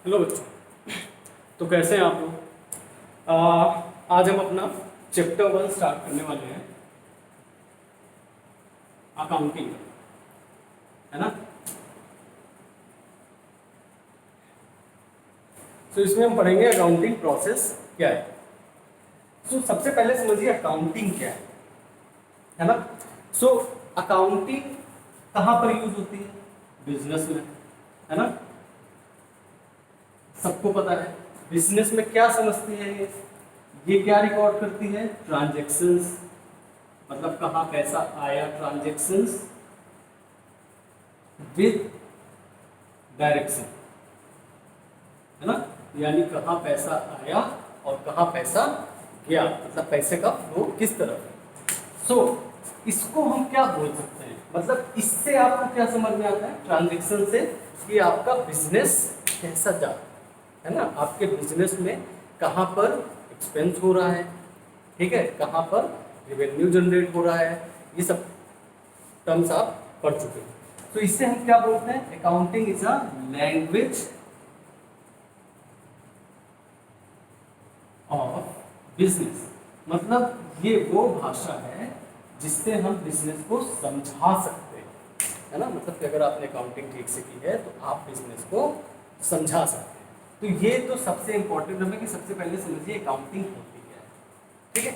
Hello बच्चों, तो कैसे हैं आप लोग। आज हम अपना चैप्टर 1 स्टार्ट करने वाले हैं, अकाउंटिंग, है ना। तो इसमें हम पढ़ेंगे अकाउंटिंग प्रोसेस क्या है। तो सबसे पहले समझिए अकाउंटिंग क्या है ना। सो अकाउंटिंग कहाँ पर यूज होती है? बिजनेस में, है ना। सबको पता है बिजनेस में क्या समझती है ये क्या रिकॉर्ड करती है? ट्रांजैक्शंस, मतलब कहाँ पैसा आया, ट्रांजैक्शंस विद डायरेक्शन, है ना। यानी कहाँ पैसा आया और कहाँ पैसा गया, मतलब पैसे का फ्लो किस तरफ है। सो इसको हम क्या बोल सकते हैं, मतलब इससे आपको क्या समझ में आता है ट्रांजैक्शन से, कि आपका बिजनेस कैसा जा, है ना। आपके बिजनेस में कहाँ पर एक्सपेंस हो रहा है, ठीक है, कहाँ पर रेवेन्यू जनरेट हो रहा है, ये सब टर्म्स आप पढ़ चुके हैं। तो इससे हम क्या बोलते हैं? Accounting is a language of business, मतलब ये वो भाषा है जिससे हम बिजनेस को समझा सकते हैं, है ना। मतलब कि अगर आपने अकाउंटिंग ठीक से की है तो आप बिजनेस को समझा सकते हैं। तो ये तो सबसे इंपॉर्टेंट है कि सबसे पहले समझिए अकाउंटिंग होती क्या है, ठीक है।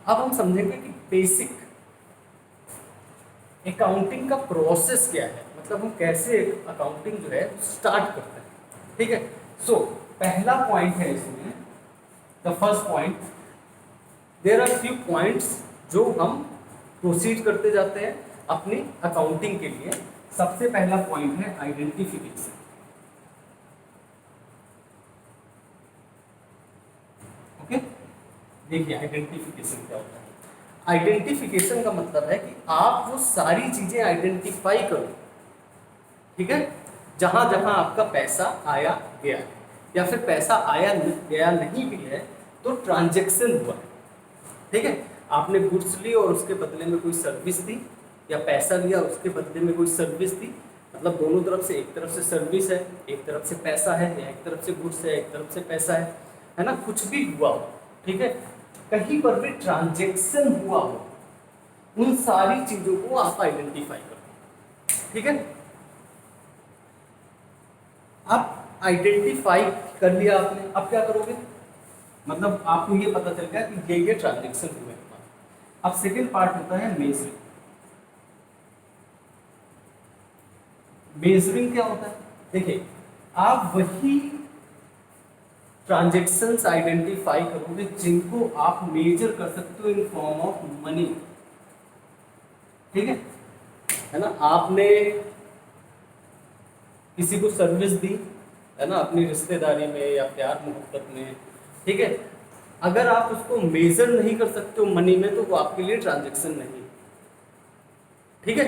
अब हम समझेंगे कि बेसिक अकाउंटिंग का प्रोसेस क्या है, मतलब हम कैसे अकाउंटिंग जो है स्टार्ट करते हैं, ठीक है। सो पहला पॉइंट है इसमें, the first point, there are few points जो हम प्रोसीड करते जाते हैं अपनी अकाउंटिंग के लिए। सबसे पहला पॉइंट है आइडेंटिफिकेशन। ओके, देखिए आइडेंटिफिकेशन क्या होता है। आइडेंटिफिकेशन का मतलब है कि आप वो सारी चीजें आइडेंटिफाई करो, ठीक है, जहां जहां आपका पैसा आया गया है, या फिर पैसा आया गया नहीं भी है तो ट्रांजैक्शन हुआ है, ठीक है। आपने गुड्स ली और उसके बदले में कोई सर्विस दी, या पैसा लिया उसके बदले में कोई सर्विस दी, मतलब दोनों तरफ से, एक तरफ से सर्विस है, एक तरफ से पैसा है, या एक तरफ से गुड्स है, एक तरफ से पैसा है ना। कुछ भी हुआ हो, ठीक है, कहीं पर भी ट्रांजैक्शन हुआ हो, उन सारी चीजों को आप आइडेंटिफाई करो, ठीक है। आप आइडेंटिफाई कर लिया आपने, अब क्या करोगे, मतलब आपको ये पता चल गया कि ये ट्रांजैक्शन हुए। अब सेकेंड पार्ट होता है मेजरिंग। मेजरिंग क्या होता है? देखिए, आप वही ट्रांजैक्शंस आइडेंटिफाई करोगे जिनको आप मेजर कर सकते हो इन फॉर्म ऑफ मनी, ठीक है ना। आपने किसी को सर्विस दी, है ना, अपनी रिश्तेदारी में या प्यार मोहब्बत में, ठीक है। अगर आप उसको मेजर नहीं कर सकते हो मनी में तो वो आपके लिए ट्रांजैक्शन नहीं, ठीक है।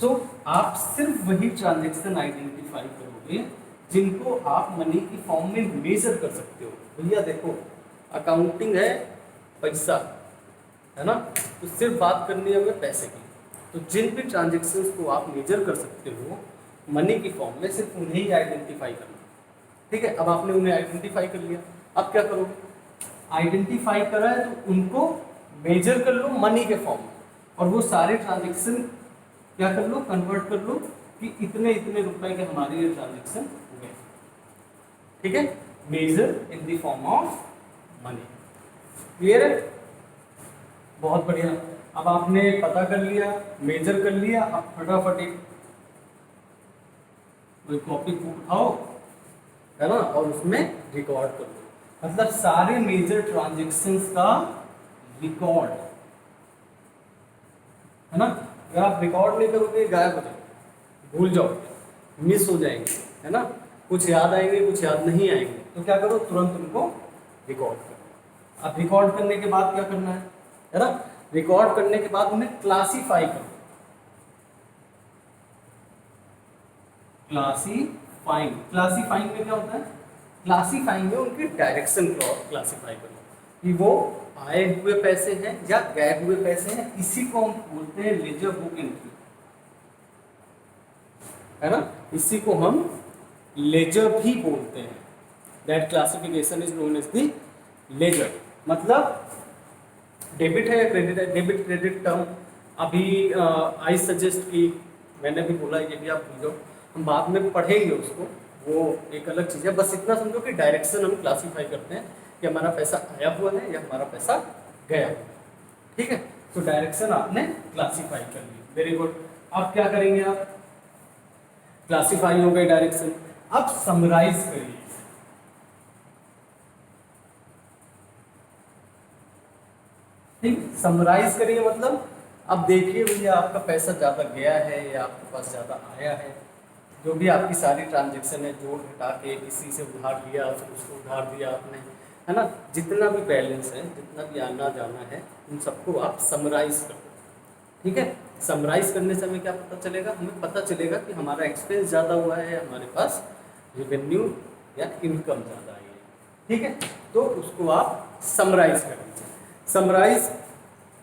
सो आप सिर्फ वही ट्रांजैक्शन आइडेंटिफाई करोगे जिनको आप मनी की फॉर्म में मेजर कर सकते हो। भैया देखो, अकाउंटिंग है पैसा, है ना, तो सिर्फ बात करनी है हमें पैसे की। तो जिन भी ट्रांजैक्शंस को आप मेजर कर सकते हो मनी की फॉर्म में, सिर्फ उन्हें ही आइडेंटिफाई करना, ठीक है। अब आपने उन्हें आइडेंटिफाई कर लिया, अब क्या करोगे? आइडेंटिफाई करा है तो उनको मेजर कर लो मनी के फॉर्म में, और वो सारे ट्रांजैक्शन क्या कर लो, कन्वर्ट कर लो कि इतने इतने रुपए के हमारे ये ट्रांजैक्शन हो गए, ठीक है। Measure in the form of money. Clear है? बहुत बढ़िया। अब आपने पता कर लिया, मेजर कर लिया, अब फटाफट एक कोई कॉपी बुक उठाओ, है ना, और उसमें रिकॉर्ड कर दो, मतलब सारे मेजर ट्रांजैक्शंस का रिकॉर्ड, है ना। अगर आप रिकॉर्ड नहीं करोगे गायब हो जाएंगे, भूल जाओगे, मिस हो जाएंगे, है ना, कुछ याद आएंगे कुछ याद नहीं आएंगे। तो क्या करो, तुरंत उनको रिकॉर्ड करो। अब रिकॉर्ड करने के बाद क्या करना है ना, रिकॉर्ड करने के बाद उन्हें क्लासीफाई करो। क्लासीफाइंग, क्लासीफाइंग में क्या होता है? क्लासीफाइंग में उनके डायरेक्शन क्लासीफाई करो कि वो आए हुए पैसे हैं या गए हुए पैसे हैं। इसी को हम बोलते हैं लेजर बुक एंट्री, है ना, इसी को हम लेजर भी बोलते हैं, that classification is known as the ledger. मतलब डेबिट है या क्रेडिट है, डेबिट क्रेडिट टर्म अभी आई सजेस्ट कि मैंने भी बोला ये भी आप भूल जाओ, हम बाद में पढ़ेंगे उसको, वो एक अलग चीज़ है। बस इतना समझो कि डायरेक्शन हम क्लासीफाई करते हैं कि हमारा पैसा आया हुआ है या हमारा पैसा गया हुआ है। ठीक है, तो डायरेक्शन आपने क्लासीफाई कर ली, वेरी गुड। अब क्या करेंगे आप, क्लासीफाई हो गई डायरेक्शन, अब समराइज करिए। ठीक, समराइज करिए मतलब अब देखिए भैया आपका पैसा ज़्यादा गया है या आपके पास ज़्यादा आया है, जो भी आपकी सारी ट्रांजेक्शन है जोड़ घटा के, किसी से उधार लिया फिर उसको उधार दिया आपने, है ना, जितना भी बैलेंस है, जितना भी आना जाना है, उन सबको आप समराइज कर दो। ठीक है, समराइज करने से हमें क्या पता चलेगा, हमें पता चलेगा कि हमारा एक्सपेंस ज़्यादा हुआ है, हमारे पास रेवेन्यू या इनकम ज़्यादा आई है। ठीक है, तो उसको आप समराइज कर लीजिए। समराइज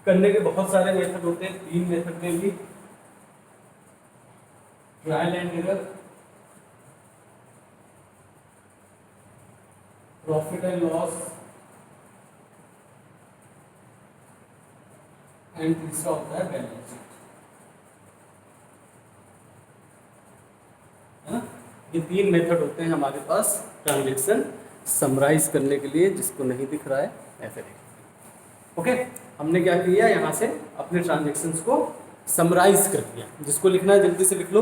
करने के बहुत सारे मेथड होते हैं, 3 मेथड में भी, trial and error, profit and loss, and तीसरा होता है बैलेंस शीट, है ना। ये 3 मेथड होते हैं हमारे पास ट्रांजेक्शन समराइज करने के लिए। जिसको नहीं दिख रहा है ऐसे देखिए। ओके, हमने क्या किया, यहाँ से अपने ट्रांजेक्शन्स को समराइज कर दिया। जिसको लिखना है जल्दी से लिख लो,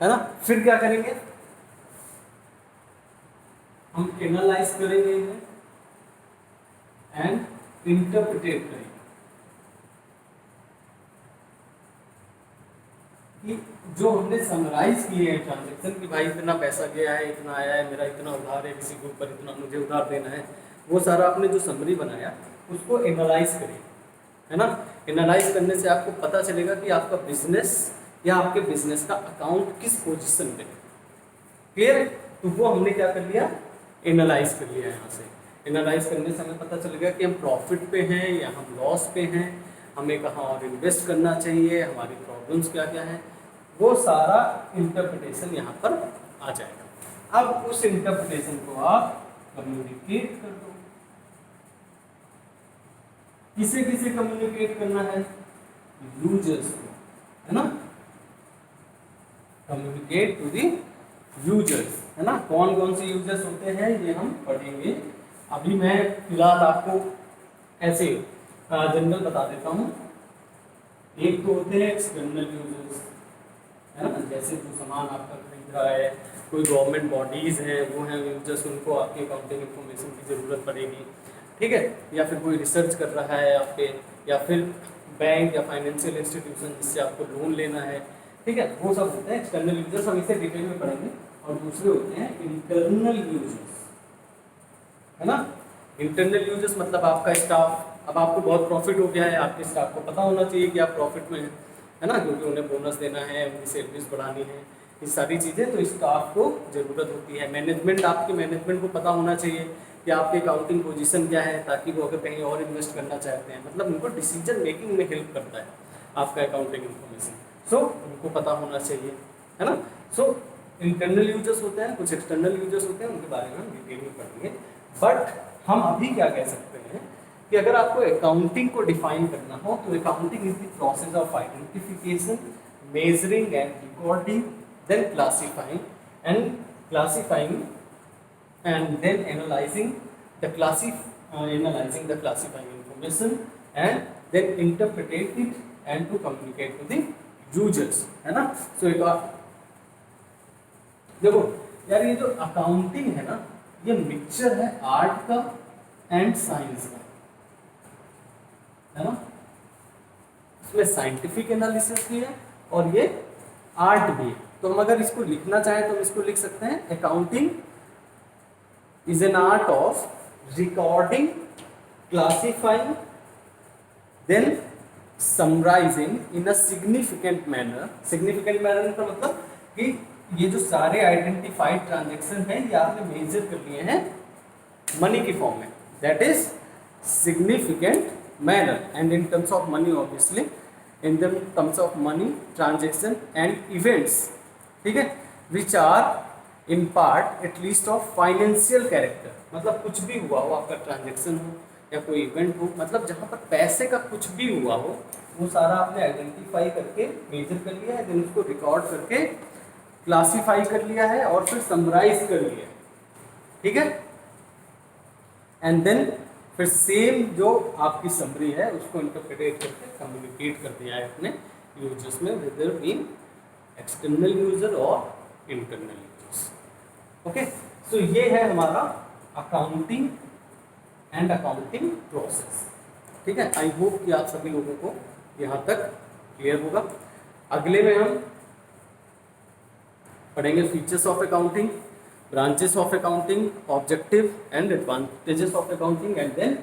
है ना। फिर क्या करेंगे, हम एनालाइज करेंगे एंड इंटरप्रिटेट करेंगे कि जो हमने समराइज किए हैं ट्रांजेक्शन कि भाई इतना पैसा गया है, इतना आया है, मेरा इतना उधार है, किसी के ऊपर इतना मुझे उधार देना है, वो सारा आपने जो समरी बनाया उसको एनालाइज करें, है ना। एनालाइज करने से आपको पता चलेगा कि आपका बिजनेस या आपके बिजनेस का अकाउंट किस पोजीशन पे है। क्लियर, तो वो हमने क्या कर लिया, एनालाइज कर लिया। यहाँ से एनालाइज करने से हमें पता चलेगा कि हम प्रॉफिट पे हैं या हम लॉस पे हैं, हमें कहाँ और इन्वेस्ट करना चाहिए, हमारी प्रॉब्लम्स क्या क्या हैं, वो सारा इंटरप्रिटेशन यहाँ पर आ जाएगा। अब उस इंटरप्रिटेशन को आप कम्युनिकेट कर दो। किसे किसे कम्युनिकेट करना है, यूजर्स को, है ना, कम्युनिकेट टू दी यूजर्स, है ना। कौन कौन से यूजर्स होते हैं ये हम पढ़ेंगे। अभी मैं फिलहाल आपको ऐसे जनरल बता देता हूँ। एक तो होते हैं एक्सटर्नल यूजर्स, है ना, जैसे जो सामान आपका खरीद रहा है, कोई गवर्नमेंट बॉडीज़ हैं वो हैं यूजर्स, उनको आपकी अकाउंटिंग इन्फॉर्मेशन की ज़रूरत पड़ेगी। ठीक है, या फिर कोई रिसर्च कर रहा है आप पे, या फिर बैंक या फाइनेंशियल इंस्टीट्यूशन जिससे आपको लोन लेना है। ठीक है, वो सब होते हैं एक्सटर्नल यूजर्स, हम इसे डिटेल में पढ़ेंगे। और दूसरे होते हैं इंटरनल यूजर्स, है ना। इंटरनल यूजर्स मतलब आपका स्टाफ। अब आपको बहुत प्रॉफिट हो गया है, आपके स्टाफ को पता होना चाहिए कि आप प्रॉफिट में हैं, है ना, क्योंकि उन्हें बोनस देना है, उनकी सैलरीज बढ़ानी है, ये सारी चीज़ें, तो स्टाफ को ज़रूरत होती है। मैनेजमेंट, आपके मैनेजमेंट को पता होना चाहिए कि आपकी अकाउंटिंग पोजीशन क्या है, ताकि वो अगर कहीं और इन्वेस्ट करना चाहते हैं, मतलब उनको डिसीजन मेकिंग में हेल्प करता है आपका अकाउंटिंग इन्फॉर्मेशन, सो उनको पता होना चाहिए, है ना। सो इंटरनल यूजर्स होते हैं, कुछ एक्सटर्नल यूजर्स होते हैं, उनके बारे में हम डिटेल में पढ़ेंगे। बट हम अभी क्या कह सकते हैं कि अगर आपको अकाउंटिंग को डिफाइन करना हो तो accounting is the process of identification, measuring and recording, then classifying and then analyzing the classifying information and then interpretate it and to communicate to the users, है ना। सो एक बार देखो यार, ये जो अकाउंटिंग है ना, ये मिक्सचर है आर्ट का एंड साइंस का, है ना। इसमें साइंटिफिक एनालिसिस भी है और ये आर्ट भी है। तो हम अगर इसको लिखना चाहें तो हम इसको लिख सकते हैं, accounting is an art of recording, classifying, then summarizing in a significant manner। significant manner का मतलब कि ये जो सारे आइडेंटिफाइड ट्रांजेक्शन हैं ये आपने मेजर कर लिए हैं मनी की फॉर्म में, that is significant manner, and in terms of money obviously, in the terms of money, transaction and events, ठीक है, which are in part at least of financial character, मतलब कुछ भी हुआ हो, आपका ट्रांजेक्शन हो या कोई इवेंट हो, मतलब जहाँ पर पैसे का कुछ भी हुआ हो, वो सारा आपने आइडेंटिफाई करके मेजर कर लिया है, देन उसको रिकॉर्ड करके क्लासीफाई कर लिया है और फिर समराइज कर लिया है, ठीक है। एंड देन फिर सेम जो आपकी समरी है उसको इंटरप्रेट करके कम्युनिकेट कर दिया है अपने यूजर्स में, वेदर बीइंग एक्सटर्नल यूजर और इंटरनल यूजर्स। ओके, सो ये है हमारा अकाउंटिंग एंड अकाउंटिंग प्रोसेस, ठीक है। आई होप कि आप सभी लोगों को यहाँ तक क्लियर होगा। अगले में हम पढ़ेंगे features of accounting, branches of accounting, objective and advantages of accounting, and then